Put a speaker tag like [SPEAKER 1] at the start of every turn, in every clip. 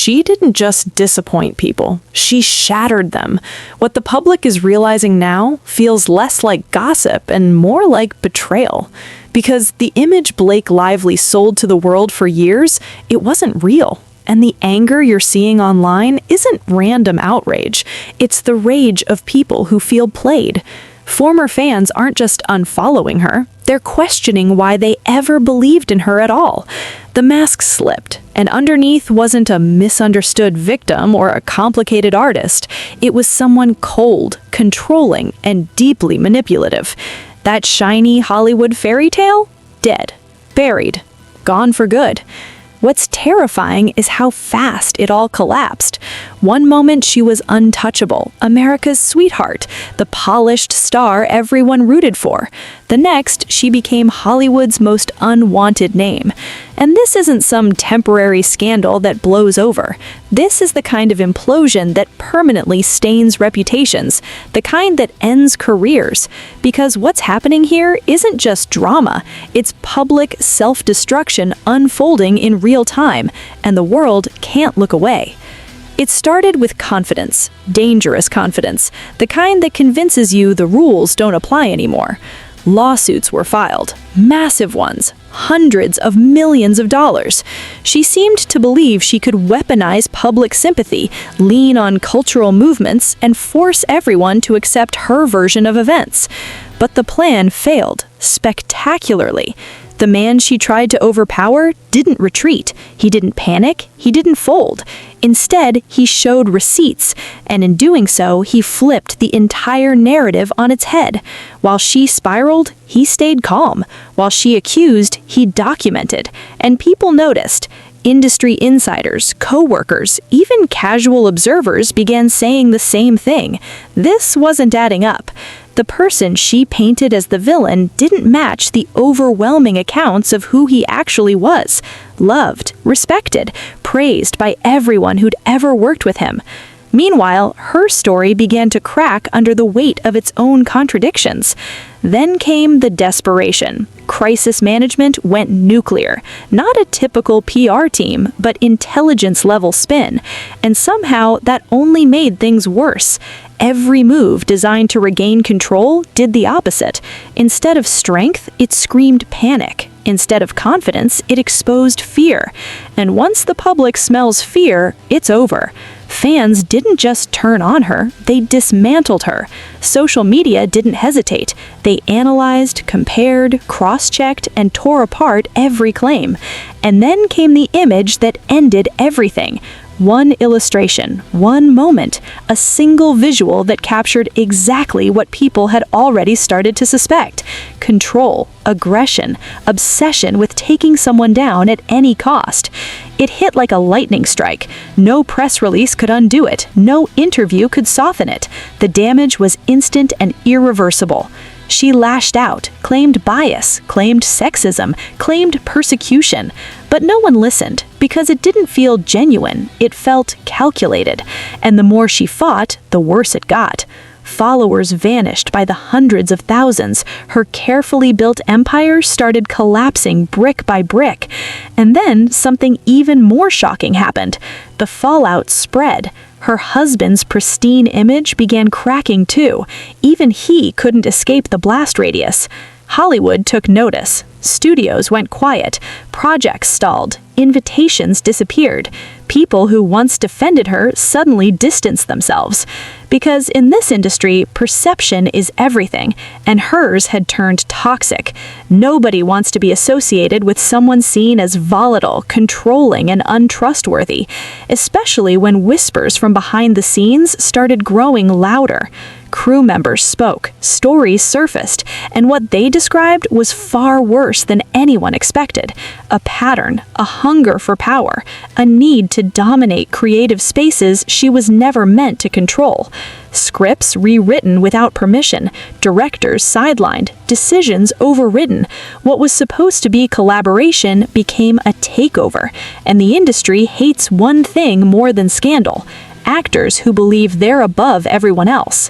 [SPEAKER 1] she didn't just disappoint people, she shattered them. What the public is realizing now feels less like gossip and more like betrayal. Because the image Blake Lively sold to the world for years, it wasn't real. And the anger you're seeing online isn't random outrage. It's the rage of people who feel played. Former fans aren't just unfollowing her, they're questioning why they ever believed in her at all. The mask slipped, and underneath wasn't a misunderstood victim or a complicated artist. It was someone cold, controlling, and deeply manipulative. That shiny Hollywood fairy tale? Dead. Buried. Gone for good. What's terrifying is how fast it all collapsed. One moment she was untouchable, America's sweetheart, the polished star everyone rooted for. The next, she became Hollywood's most unwanted name. And this isn't some temporary scandal that blows over. This is the kind of implosion that permanently stains reputations, the kind that ends careers. Because what's happening here isn't just drama, it's public self-destruction unfolding in real time, and the world can't look away. It started with confidence, dangerous confidence, the kind that convinces you the rules don't apply anymore. Lawsuits were filed, massive ones, hundreds of millions of dollars. She seemed to believe she could weaponize public sympathy, lean on cultural movements, and force everyone to accept her version of events. But the plan failed, spectacularly. The man she tried to overpower didn't retreat. He didn't panic. He didn't fold. Instead, he showed receipts, and in doing so, he flipped the entire narrative on its head. While she spiraled, he stayed calm. While she accused, he documented. And people noticed. Industry insiders, co-workers, even casual observers began saying the same thing. This wasn't adding up. The person she painted as the villain didn't match the overwhelming accounts of who he actually was. Loved, respected, praised by everyone who'd ever worked with him. Meanwhile, her story began to crack under the weight of its own contradictions. Then came the desperation. Crisis management went nuclear. Not a typical PR team, but intelligence-level spin. And somehow that only made things worse. Every move designed to regain control did the opposite. Instead of strength, it screamed panic. Instead of confidence, it exposed fear. And once the public smells fear, it's over. Fans didn't just turn on her, they dismantled her. Social media didn't hesitate. They analyzed, compared, cross-checked, and tore apart every claim. And then came the image that ended everything. One illustration, one moment, a single visual that captured exactly what people had already started to suspect. Control, aggression, obsession with taking someone down at any cost. It hit like a lightning strike. No press release could undo it. No interview could soften it. The damage was instant and irreversible. She lashed out, claimed bias, claimed sexism, claimed persecution. But no one listened, because it didn't feel genuine, it felt calculated. And the more she fought, the worse it got. Followers vanished by the hundreds of thousands. Her carefully built empire started collapsing brick by brick. And then something even more shocking happened. The fallout spread. Her husband's pristine image began cracking too. Even he couldn't escape the blast radius. Hollywood took notice. Studios went quiet. Projects stalled. Invitations disappeared. People who once defended her suddenly distanced themselves. Because in this industry, perception is everything, and hers had turned toxic. Nobody wants to be associated with someone seen as volatile, controlling, and untrustworthy, especially when whispers from behind the scenes started growing louder. Crew members spoke, stories surfaced, and what they described was far worse than anyone expected. A pattern, a hunger for power, a need to dominate creative spaces she was never meant to control. Scripts rewritten without permission, directors sidelined, decisions overridden. What was supposed to be collaboration became a takeover, and the industry hates one thing more than scandal: actors who believe they're above everyone else.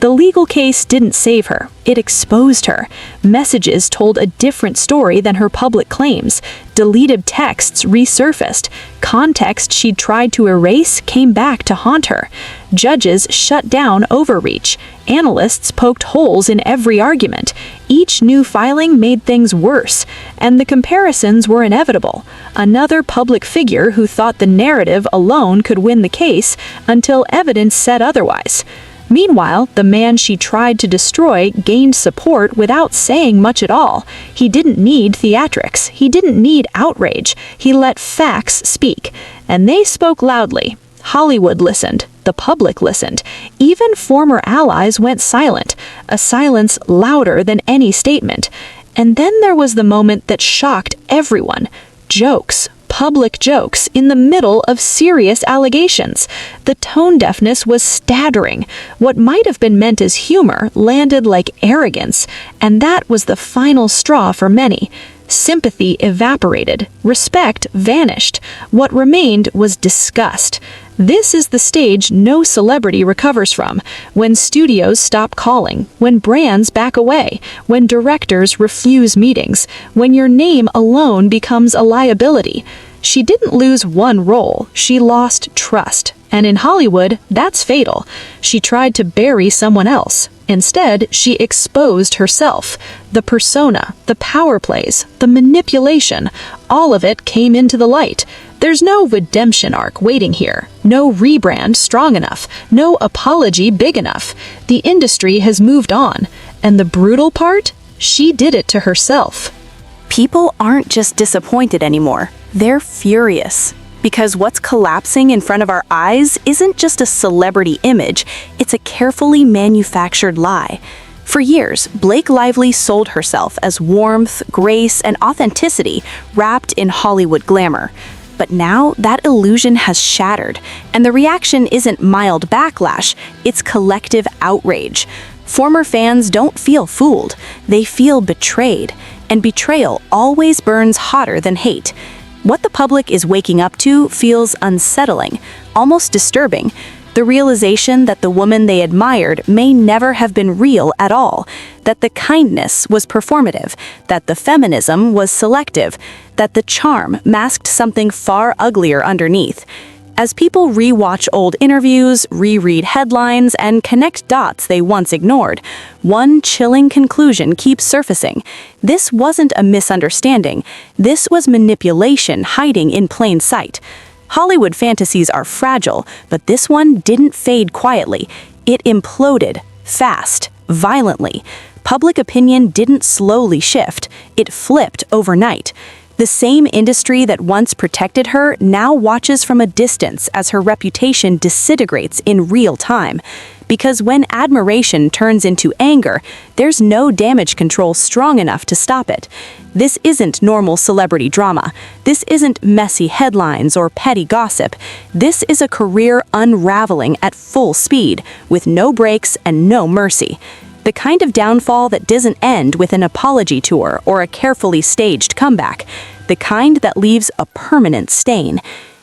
[SPEAKER 1] The legal case didn't save her. It exposed her. Messages told a different story than her public claims. Deleted texts resurfaced. Context she'd tried to erase came back to haunt her. Judges shut down overreach. Analysts poked holes in every argument. Each new filing made things worse, and the comparisons were inevitable. Another public figure who thought the narrative alone could win the case until evidence said otherwise. Meanwhile, the man she tried to destroy gained support without saying much at all. He didn't need theatrics. He didn't need outrage. He let facts speak. And they spoke loudly. Hollywood listened. The public listened. Even former allies went silent, a silence louder than any statement. And then there was the moment that shocked everyone. Jokes. Public jokes in the middle of serious allegations. The tone deafness was staggering. What might have been meant as humor landed like arrogance, and that was the final straw for many. Sympathy evaporated. Respect vanished. What remained was disgust. This is the stage no celebrity recovers from. When studios stop calling, when brands back away, when directors refuse meetings, when your name alone becomes a liability. She didn't lose one role, she lost trust. And in Hollywood, that's fatal. She tried to bury someone else. Instead, she exposed herself. The persona, the power plays, the manipulation, all of it came into the light. There's no redemption arc waiting here, no rebrand strong enough, no apology big enough. The industry has moved on, and the brutal part? She did it to herself.
[SPEAKER 2] People aren't just disappointed anymore, they're furious. Because what's collapsing in front of our eyes isn't just a celebrity image, it's a carefully manufactured lie. For years, Blake Lively sold herself as warmth, grace, and authenticity wrapped in Hollywood glamour. But now that illusion has shattered, and the reaction isn't mild backlash, it's collective outrage. Former fans don't feel fooled, they feel betrayed, and betrayal always burns hotter than hate. What the public is waking up to feels unsettling, almost disturbing. The realization that the woman they admired may never have been real at all, that the kindness was performative, that the feminism was selective, that the charm masked something far uglier underneath. As people re-watch old interviews, reread headlines, and connect dots they once ignored, one chilling conclusion keeps surfacing. This wasn't a misunderstanding. This was manipulation hiding in plain sight. Hollywood fantasies are fragile, but this one didn't fade quietly. It imploded, fast, violently. Public opinion didn't slowly shift. It flipped overnight. The same industry that once protected her now watches from a distance as her reputation disintegrates in real time. Because when admiration turns into anger, there's no damage control strong enough to stop it. This isn't normal celebrity drama. This isn't messy headlines or petty gossip. This is a career unraveling at full speed, with no breaks and no mercy. The kind of downfall that doesn't end with an apology tour or a carefully staged comeback. The kind that leaves a permanent stain.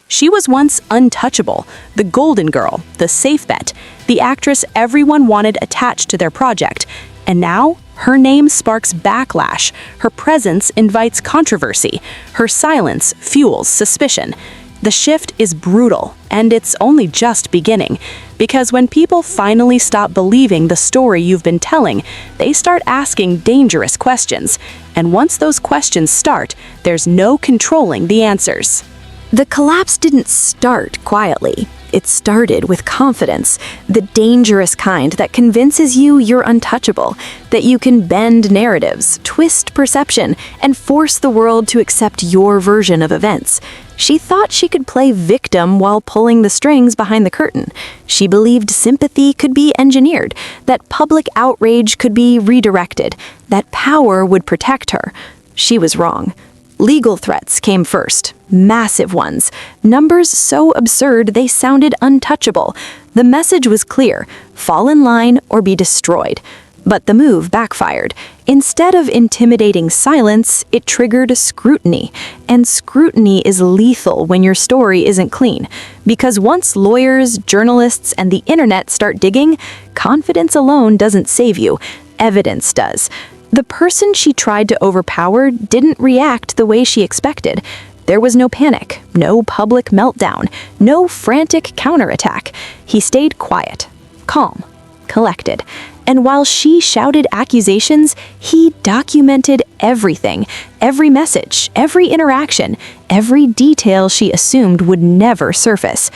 [SPEAKER 2] She was once untouchable, the golden girl, the safe bet, the actress everyone wanted attached to their project. And now, her name sparks backlash, her presence invites controversy, her silence fuels suspicion. The shift is brutal, and it's only just beginning. Because when people finally stop believing the story you've been telling, they start asking dangerous questions. And once those questions start, there's no controlling the answers.
[SPEAKER 1] The collapse didn't start quietly. It started with confidence, the dangerous kind that convinces you you're untouchable, that you can bend narratives, twist perception, and force the world to accept your version of events. She thought she could play victim while pulling the strings behind the curtain. She believed sympathy could be engineered, that public outrage could be redirected, that power would protect her. She was wrong. Legal threats came first, massive ones, numbers so absurd they sounded untouchable. The message was clear: fall in line or be destroyed. But the move backfired.
[SPEAKER 2] Instead of intimidating silence, it triggered scrutiny. And scrutiny is lethal when your story isn't clean. Because once lawyers, journalists, and the internet start digging, confidence alone doesn't save you. Evidence does. The person she tried to overpower didn't react the way she expected. There was no panic, no public meltdown, no frantic counterattack. He stayed quiet, calm, collected. And while she shouted accusations, he documented everything, every message, every interaction, every detail she assumed would never surface.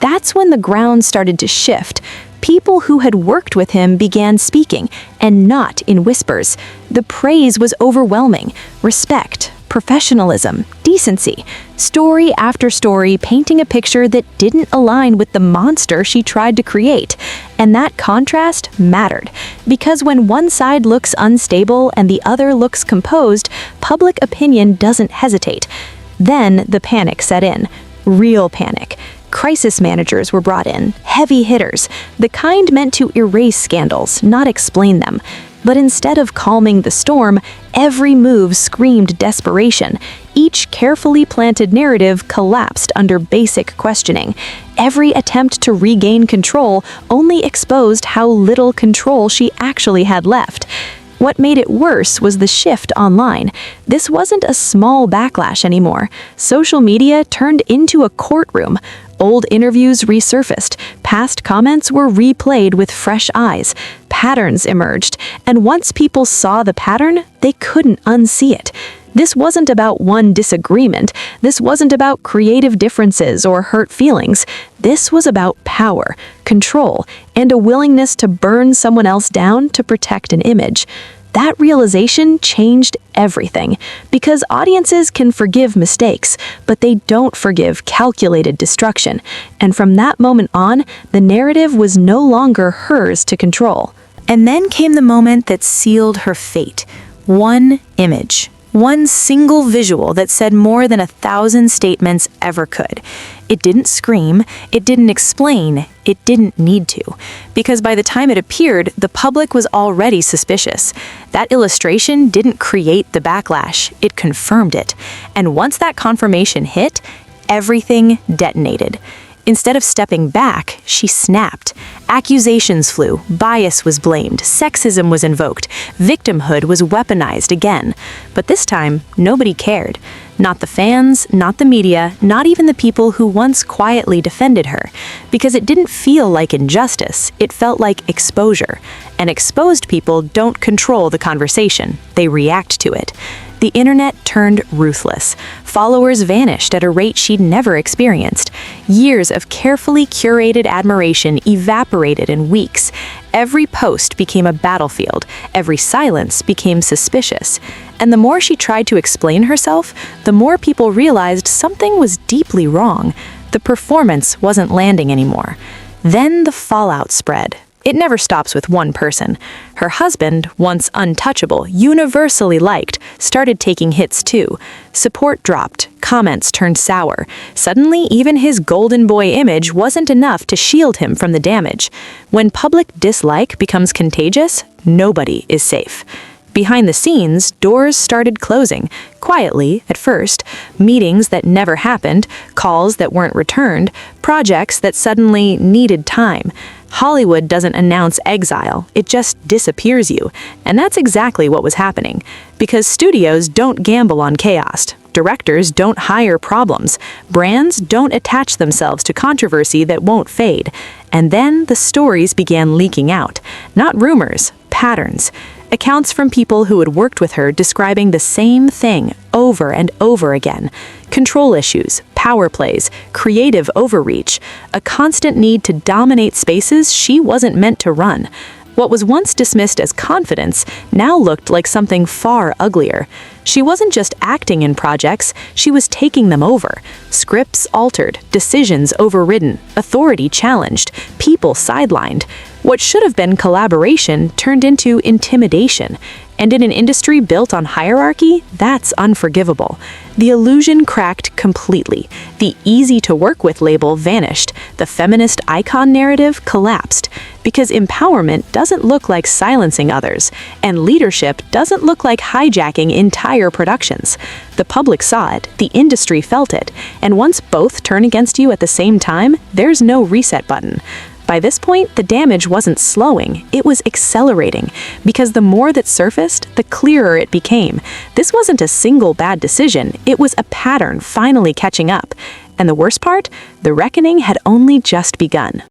[SPEAKER 2] That's when the ground started to shift. People who had worked with him began speaking, and not in whispers. The praise was overwhelming. Respect, professionalism, decency. Story after story painting a picture that didn't align with the monster she tried to create. And that contrast mattered, because when one side looks unstable and the other looks composed, public opinion doesn't hesitate. Then the panic set in. Real panic. Crisis managers were brought in, heavy hitters, the kind meant to erase scandals, not explain them. But instead of calming the storm, every move screamed desperation. Each carefully planted narrative collapsed under basic questioning. Every attempt to regain control only exposed how little control she actually had left. What made it worse was the shift online. This wasn't a small backlash anymore. Social media turned into a courtroom. Old interviews resurfaced, past comments were replayed with fresh eyes, patterns emerged, and once people saw the pattern, they couldn't unsee it. This wasn't about one disagreement. This wasn't about creative differences or hurt feelings. This was about power, control, and a willingness to burn someone else down to protect an image. That realization changed everything, because audiences can forgive mistakes, but they don't forgive calculated destruction. And from that moment on, the narrative was no longer hers to control. And then came the moment that sealed her fate. One image. One single visual that said more than 1,000 statements ever could. It didn't scream, it didn't explain, it didn't need to. Because by the time it appeared, the public was already suspicious. That illustration didn't create the backlash, it confirmed it. And once that confirmation hit, everything detonated. Instead of stepping back, she snapped. Accusations flew, bias was blamed, sexism was invoked, victimhood was weaponized again. But this time, nobody cared. Not the fans, not the media, not even the people who once quietly defended her. Because it didn't feel like injustice, it felt like exposure. And exposed people don't control the conversation, they react to it. The internet turned ruthless. Followers vanished at a rate she'd never experienced. Years of carefully curated admiration evaporated in weeks. Every post became a battlefield. Every silence became suspicious. And the more she tried to explain herself, the more people realized something was deeply wrong. The performance wasn't landing anymore. Then the fallout spread. It never stops with one person. Her husband, once untouchable, universally liked, started taking hits too. Support dropped, comments turned sour. Suddenly, even his golden boy image wasn't enough to shield him from the damage. When public dislike becomes contagious, nobody is safe. Behind the scenes, doors started closing, quietly at first, meetings that never happened, calls that weren't returned, projects that suddenly needed time. Hollywood doesn't announce exile, it just disappears you. And that's exactly what was happening. Because studios don't gamble on chaos. Directors don't hire problems. Brands don't attach themselves to controversy that won't fade. And then the stories began leaking out. Not rumors, patterns. Accounts from people who had worked with her describing the same thing over and over again. Control issues, power plays, creative overreach, a constant need to dominate spaces she wasn't meant to run. What was once dismissed as confidence now looked like something far uglier. She wasn't just acting in projects, she was taking them over. Scripts altered, decisions overridden, authority challenged, people sidelined. What should have been collaboration turned into intimidation. And in an industry built on hierarchy, that's unforgivable. The illusion cracked completely. The easy-to-work-with label vanished. The feminist icon narrative collapsed. because empowerment doesn't look like silencing others, and leadership doesn't look like hijacking entire productions. The public saw it, the industry felt it, and once both turn against you at the same time, there's no reset button. By this point, the damage wasn't slowing, it was accelerating, because the more that surfaced, the clearer it became. This wasn't a single bad decision, it was a pattern finally catching up. And the worst part? The reckoning had only just begun.